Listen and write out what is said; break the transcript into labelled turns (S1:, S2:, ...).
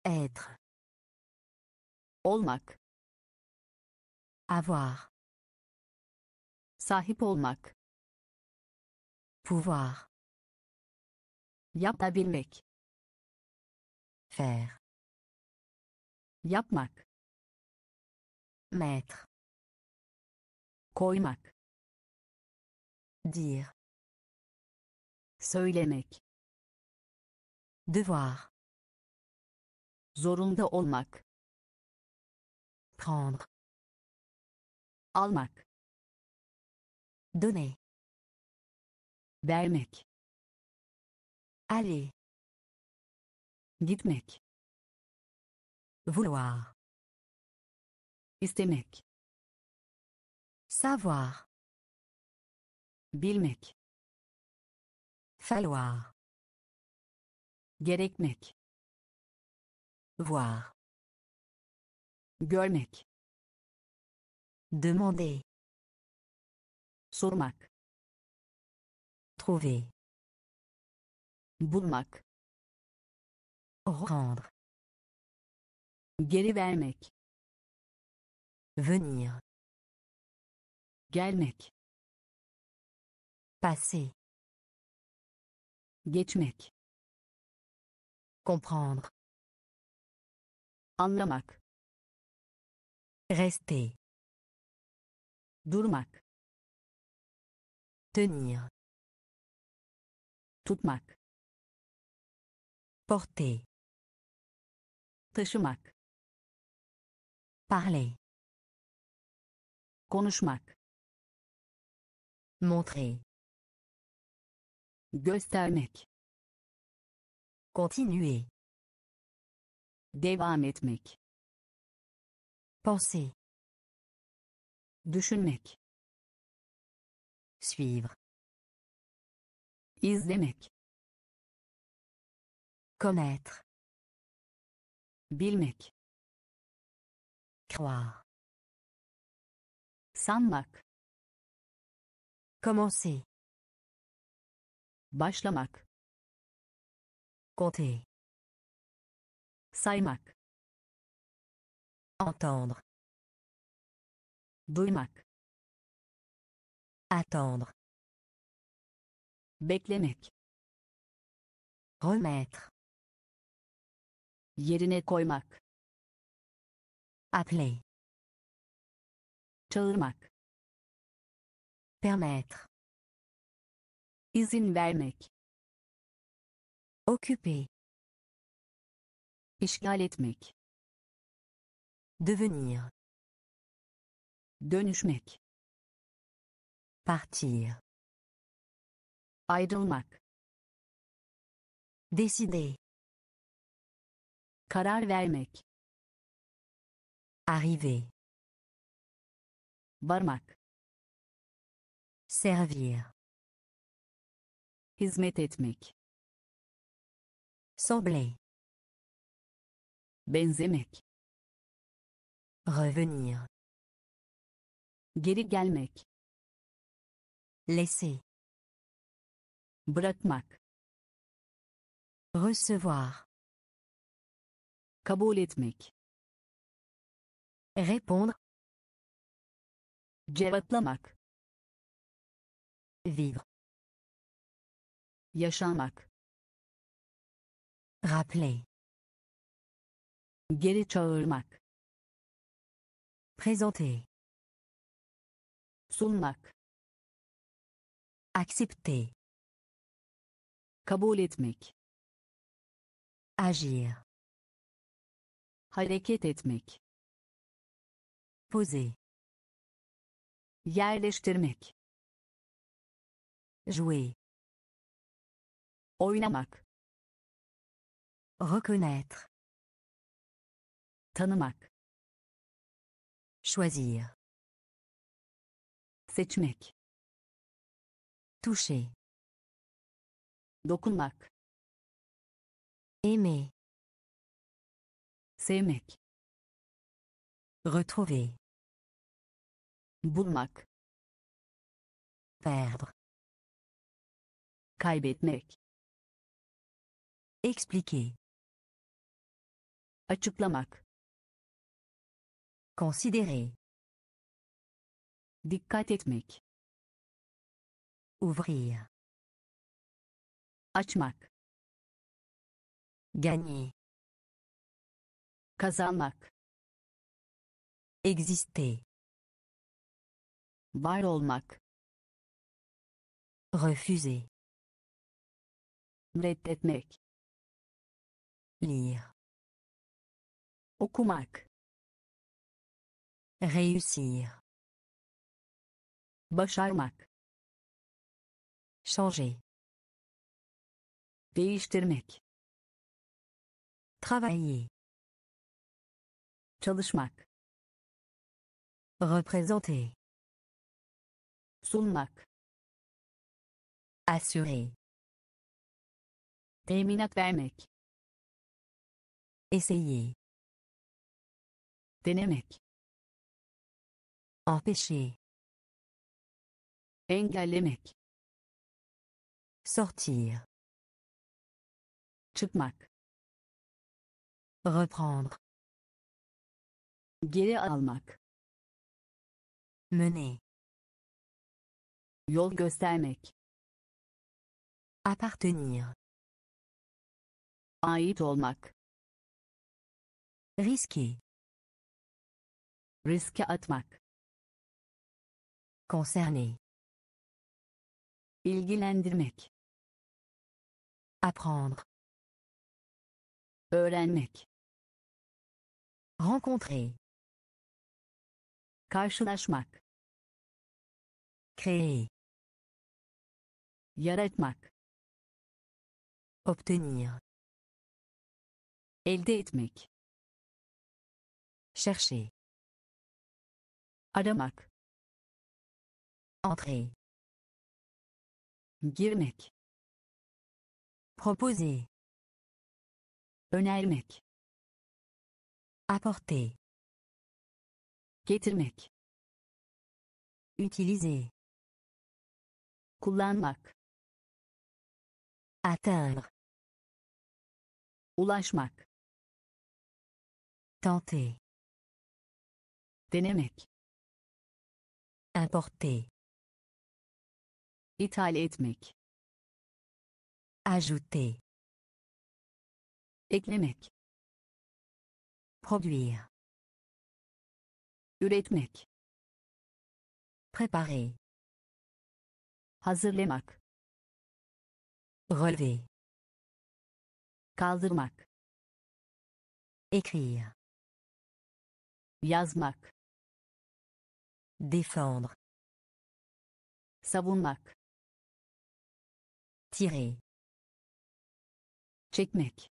S1: Être.
S2: Olmak.
S1: Avoir.
S2: Sahip olmak.
S1: Pouvoir.
S2: Yapabilmek.
S1: Faire.
S2: Yapmak.
S1: Mettre.
S2: Koymak.
S1: Dire.
S2: Söylemek.
S1: Devoir.
S2: Zorunda olmak.
S1: Prendre.
S2: Almak.
S1: Donner.
S2: Vermek.
S1: Aller.
S2: Gitmek.
S1: Vouloir.
S2: İstemek.
S1: Savoir.
S2: Bilmek.
S1: Falloir.
S2: Gerekmek.
S1: Voir.
S2: Görmek.
S1: Demander.
S2: Sormak.
S1: Trouver.
S2: Bulmak.
S1: Rendre.
S2: Geri vermek.
S1: Venir.
S2: Gelmek.
S1: Passer.
S2: Geçmek.
S1: Comprendre.
S2: Anlamak.
S1: Rester.
S2: Durmak.
S1: Tenir.
S2: Tutmak.
S1: Porter.
S2: Taşımak.
S1: Parler.
S2: Konuşmak.
S1: Montrer.
S2: Göstermek.
S1: Continuer.
S2: Devam etmek.
S1: Penser.
S2: Düşünmek.
S1: Suivre.
S2: İzlemek.
S1: Connaître.
S2: Bilmek.
S1: Croire.
S2: Sanmak.
S1: Commencer.
S2: Başlamak.
S1: Compter.
S2: Saymak.
S1: Entendre.
S2: Duymak.
S1: Attendre.
S2: Beklemek.
S1: Remettre.
S2: Yerine koymak.
S1: Appeler.
S2: Çağırmak.
S1: Permettre.
S2: İzin vermek.
S1: Occuper.
S2: İşgal etmek.
S1: Devenir.
S2: Dönüşmek.
S1: Partir.
S2: Ayrılmak.
S1: Décider.
S2: Karar vermek.
S1: Arriver.
S2: Varmak.
S1: Servir.
S2: Hizmet etmek.
S1: Sembler.
S2: Benzemek.
S1: Revenir.
S2: Geri gelmek.
S1: Laisser.
S2: Bırakmak.
S1: Recevoir.
S2: Kabul etmek.
S1: Répondre.
S2: Cevaplamak.
S1: Vivre.
S2: Yaşamak.
S1: Rappeler.
S2: Geri çağırmak.
S1: Présenter.
S2: Sunmak.
S1: Accepter.
S2: Kabul etmek.
S1: Agir.
S2: Hareket etmek.
S1: Poser.
S2: Yerleştirmek.
S1: Jouer.
S2: Oynamak.
S1: Reconnaître.
S2: Tanımak.
S1: Choisir.
S2: Seçmek.
S1: Toucher.
S2: Dokunmak.
S1: Aimer.
S2: Sevmek.
S1: Retrouver.
S2: Bulmak.
S1: Perdre.
S2: Kaybetmek.
S1: Expliquer.
S2: Açıklamak.
S1: Considérer.
S2: Dikkat etmek.
S1: Ouvrir.
S2: Açmak.
S1: Gagner.
S2: Kazanmak.
S1: Exister.
S2: Var olmak.
S1: Refuser.
S2: Reddetmek.
S1: Lire.
S2: Okumak.
S1: Réussir.
S2: Başarmak.
S1: Changer.
S2: Değiştirmek.
S1: Travailler.
S2: Çalışmak.
S1: Représenter.
S2: Sunmak.
S1: Assurer.
S2: Teminat vermek.
S1: Essayer.
S2: Denemek.
S1: Empêcher.
S2: Engellemek.
S1: Sortir.
S2: Çıkmak.
S1: Reprendre.
S2: Geri almak.
S1: Mener.
S2: Yol göstermek.
S1: Appartenir.
S2: Ait olmak.
S1: Risquer.
S2: Riske atmak.
S1: Concerner.
S2: İlgilendirmek.
S1: Apprendre.
S2: Öğrenmek.
S1: Rencontrer.
S2: Karşılaşmak.
S1: Créer.
S2: Yaratmak.
S1: Obtenir.
S2: Elde etmek.
S1: Chercher.
S2: Aramak.
S1: Entrer.
S2: Girmek.
S1: Proposer.
S2: Önermek.
S1: Apporter.
S2: Getirmek.
S1: Utiliser.
S2: Kullanmak.
S1: Atteindre.
S2: Ulaşmak.
S1: Tenter.
S2: Denemek.
S1: Importer.
S2: İthal etmek.
S1: Ajouter.
S2: Eklemek.
S1: Produire.
S2: Üretmek.
S1: Préparer.
S2: Hazırlamak.
S1: Relever.
S2: Kaldırmak.
S1: Écrire.
S2: Yazmak.
S1: Défendre.
S2: Savunmak.
S1: Tirer.
S2: Çekmek.